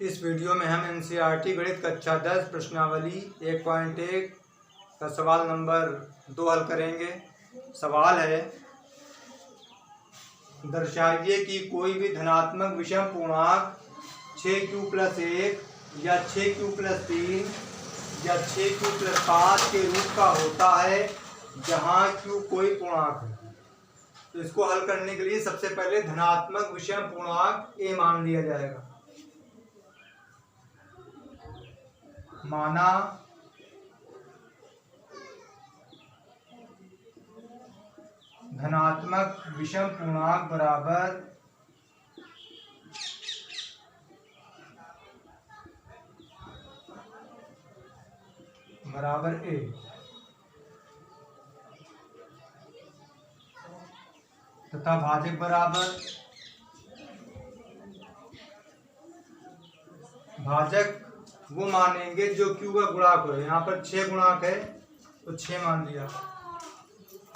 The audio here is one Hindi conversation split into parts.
इस वीडियो में हम एनसीईआरटी गणित कक्षा 10 प्रश्नावली 1.1 का सवाल नंबर 2 हल करेंगे। सवाल है, दर्शाइए कि कोई भी धनात्मक विषम पूर्णांक 6q+1 या 6q+3 या 6q+5 के रूप का होता है जहाँ q कोई पूर्णांक है। तो इसको हल करने के लिए सबसे पहले धनात्मक विषम पूर्णांक a मान लिया जाएगा। माना धनात्मक विषम पूर्णांक बराबर a। तथा भाजक बराबर, भाजक वो मानेंगे जो q का गुणांक हो। यहाँ पर 6 गुणांक है तो 6 मान लिया।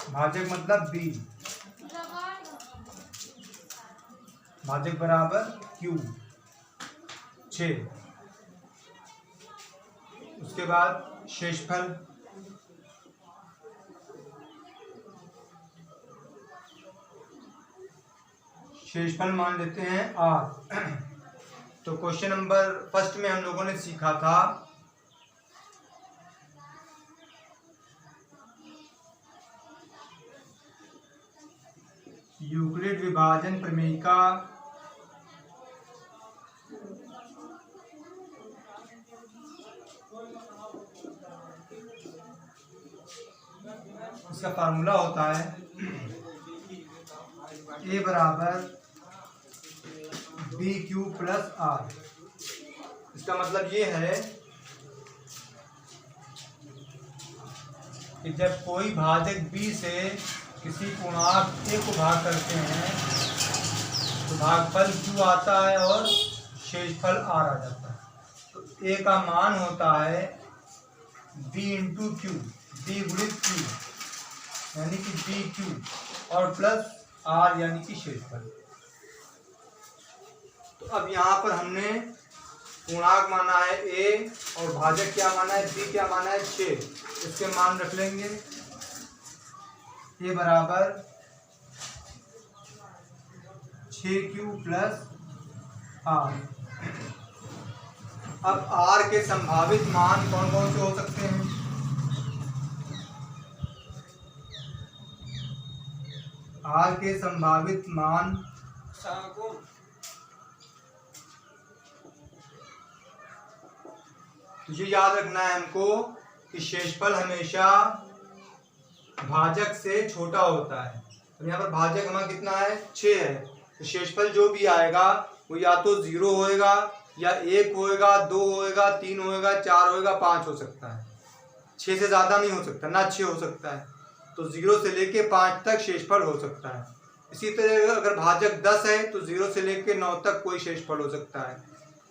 भाजक मतलब b, भाजक बराबर q 6। उसके बाद शेषफल, शेषफल मान लेते हैं r। तो क्वेश्चन नंबर फर्स्ट में हम लोगों ने सीखा था यूक्लिड विभाजन प्रमेय का इसका फार्मूला होता है a बराबर BQ+R। इसका मतलब ये है कि जब कोई भाजक b से किसी पूर्णांक a को भाग करते हैं तो भागफल q आता है और शेषफल r आ जाता है। तो a का मान होता है b इंटू q, b गुणित q यानी कि BQ और प्लस r यानी कि शेषफल। तो अब यहाँ पर हमने पूर्णांक माना है a और भाजक क्या माना है, b क्या माना है 6। इसके मान रख लेंगे। a बराबर 6q+r। अब r के संभावित मान कौन कौन से हो सकते हैं? r के संभावित मान तो ये याद रखना है हमको कि शेषफल हमेशा भाजक से छोटा होता है। तो यहाँ पर भाजक हमारा कितना है, 6 है। तो शेषफल जो भी आएगा वो या तो 0 होएगा या 1 होएगा, 2 होएगा, 3 होएगा, 4 होएगा, 5 हो सकता है। 6 से ज़्यादा नहीं हो सकता, ना 6 हो सकता है। तो 0 से लेके 5 तक शेषफल हो सकता है। इसी तरह अगर भाजक 10 है तो 0 से लेके 9 तक कोई शेषफल हो सकता है।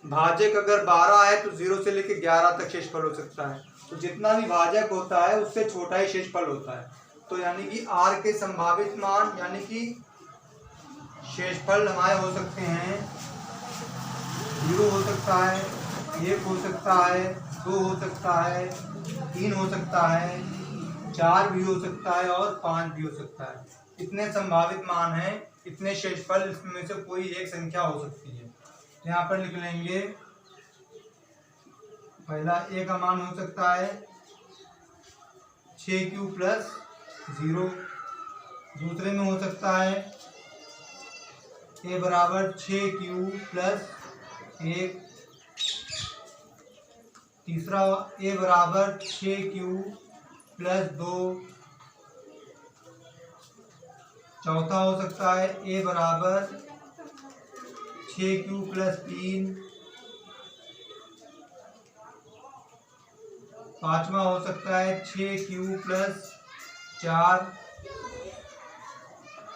भाजक अगर 12 है तो 0 से लेके 11 तक शेषफल हो सकता है। तो जितना भी भाजक होता है उससे छोटा ही शेषफल होता है। तो यानी कि r के संभावित मान यानी कि शेषफल हमारे हो सकते हैं 0 हो सकता है, 1 हो सकता है, 2 हो सकता है, 3 हो सकता है, 4 भी हो सकता है और 5 भी हो सकता है। इतने संभावित मान हैं, इतने शेषफल, इसमें से कोई एक संख्या हो सकती है। यहाँ पर लिख लेंगे, पहला a का मान हो सकता है 6q+0। दूसरे में हो सकता है a बराबर 6q+1। तीसरा a बराबर 6q+2। चौथा हो सकता है a बराबर 6q+3। पांचवा हो सकता है 6q+4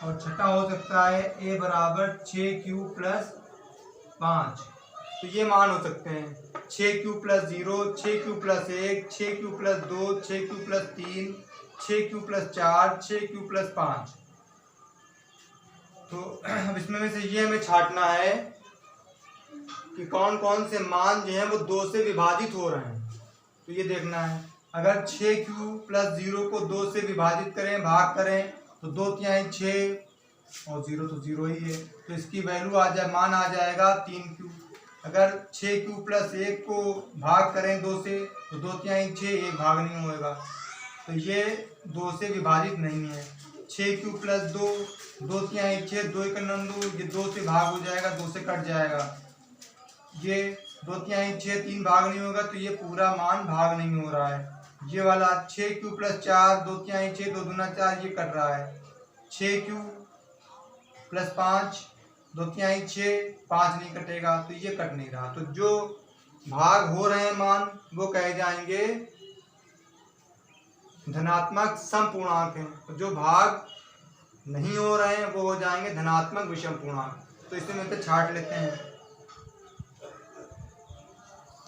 और छठा हो सकता है a बराबर 6q+5। तो ये मान हो सकते हैं 6q+0, 6q+1, 6q+2, 6q+3, 6q+4, 6q+5। तो अब इसमें से ये हमें छांटना है कि कौन कौन से मान जो हैं वो 2 से विभाजित हो रहे हैं। तो ये देखना है, अगर 6q प्लस 0 को 2 से विभाजित करें, भाग करें, तो 2/3 6 और 0 तो 0 ही है, तो इसकी वैल्यू मान आ जाएगा 3q। अगर 6q प्लस 1 को भाग करें 2 से, तो 2/3 6, 1 भाग नहीं होएगा, तो ये 2 से विभाजित नहीं है। 6q प्लस 2, 2/3 6, 2 1 2, ये 2 से भाग हो जाएगा, 2 से कट जाएगा, ये 2/3 6, 3 भाग नहीं होगा, तो ये पूरा मान भाग नहीं हो रहा है। ये वाला 6q प्लस 4, 2/3 6, 2 दूना 4, ये कट रहा है। 6q प्लस 5, 2/3 6, 5 नहीं कटेगा, तो ये कट नहीं रहा। तो जो भाग हो रहे हैं मान वो कहे जाएंगे धनात्मक सम पूर्णांक हैं, तो जो भाग नहीं हो रहे हैं वो हो जाएंगे धनात्मक विषम पूर्णांक। तो इसे मिलकर छाट लेते हैं।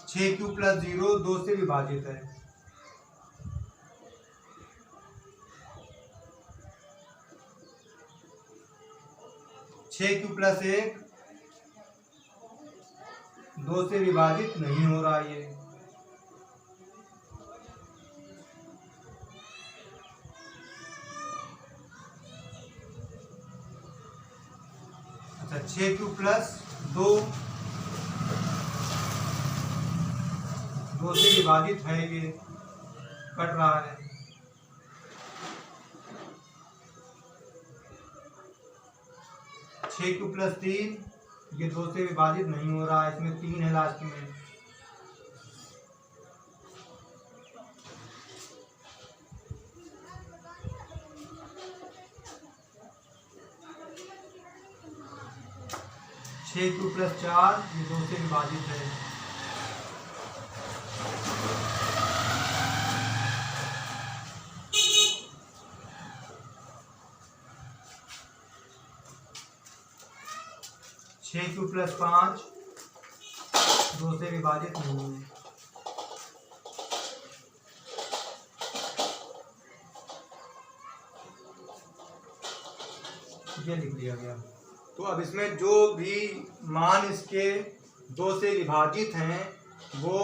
6q प्लस 0 2 से विभाजित है, 6q प्लस 1 2 से विभाजित नहीं हो रहा ये। अच्छा, 6q प्लस 2 2 से विभाजित है, ये कट रहा है। 6q प्लस 3, ये 2 से विभाजित नहीं हो रहा है, इसमें 3 है लास्ट में। 6q प्लस 4, ये 2 से विभाजित है। छः क्यू प्लस 5 2 से विभाजित नहीं है। ये लिख दिया गया। तो अब इसमें जो भी मान इसके 2 से विभाजित हैं वो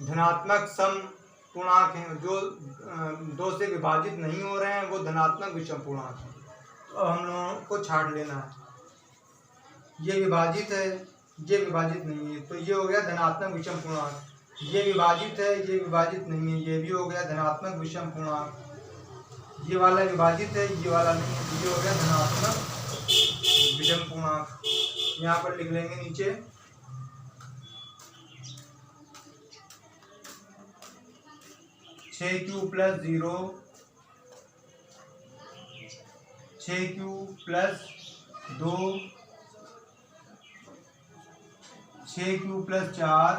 धनात्मक सम पूर्णांक हैं, जो 2 से विभाजित नहीं हो रहे हैं वो धनात्मक विषम पूर्णांक हैं। तो अब हम लोगों को छाट लेना है। ये विभाजित है, ये विभाजित नहीं है, तो ये हो गया धनात्मक विषम पूर्णांक। ये विभाजित है, ये विभाजित नहीं है, ये भी हो गया धनात्मक विषम पूर्णांक। ये वाला विभाजित है, ये वाला नहीं है, ये हो गया धनात्मक विषम पूर्णांक। यहाँ पर लिख लेंगे नीचे 6q plus 0, 6q plus 2, 6q plus 4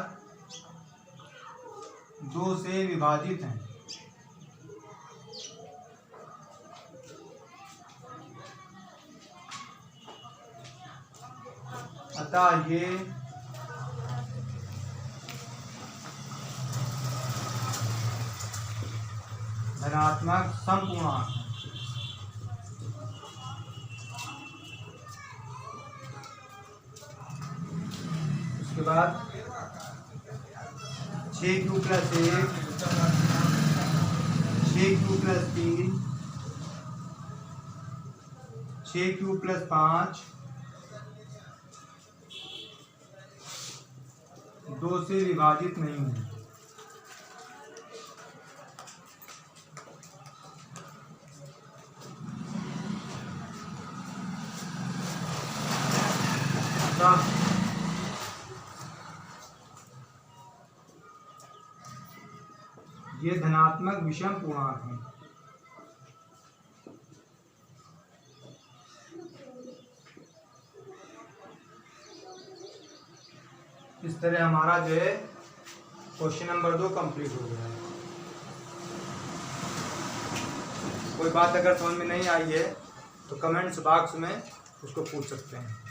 2 से विभाजित हैं। अतः ये धनात्मक समपूर्णांक है। उसके बाद 6q plus 1, 6q plus 3, 6q plus 5 2 से विभाजित नहीं है। ये धनात्मक विषम पूर्णांक है। इस तरह हमारा जो है क्वेश्चन नंबर 2 कंप्लीट हो गया है। कोई बात अगर समझ में नहीं आई है तो कमेंट्स बॉक्स में उसको पूछ सकते हैं।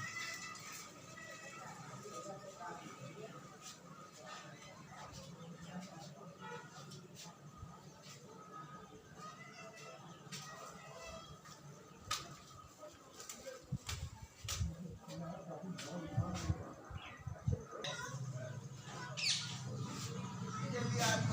यार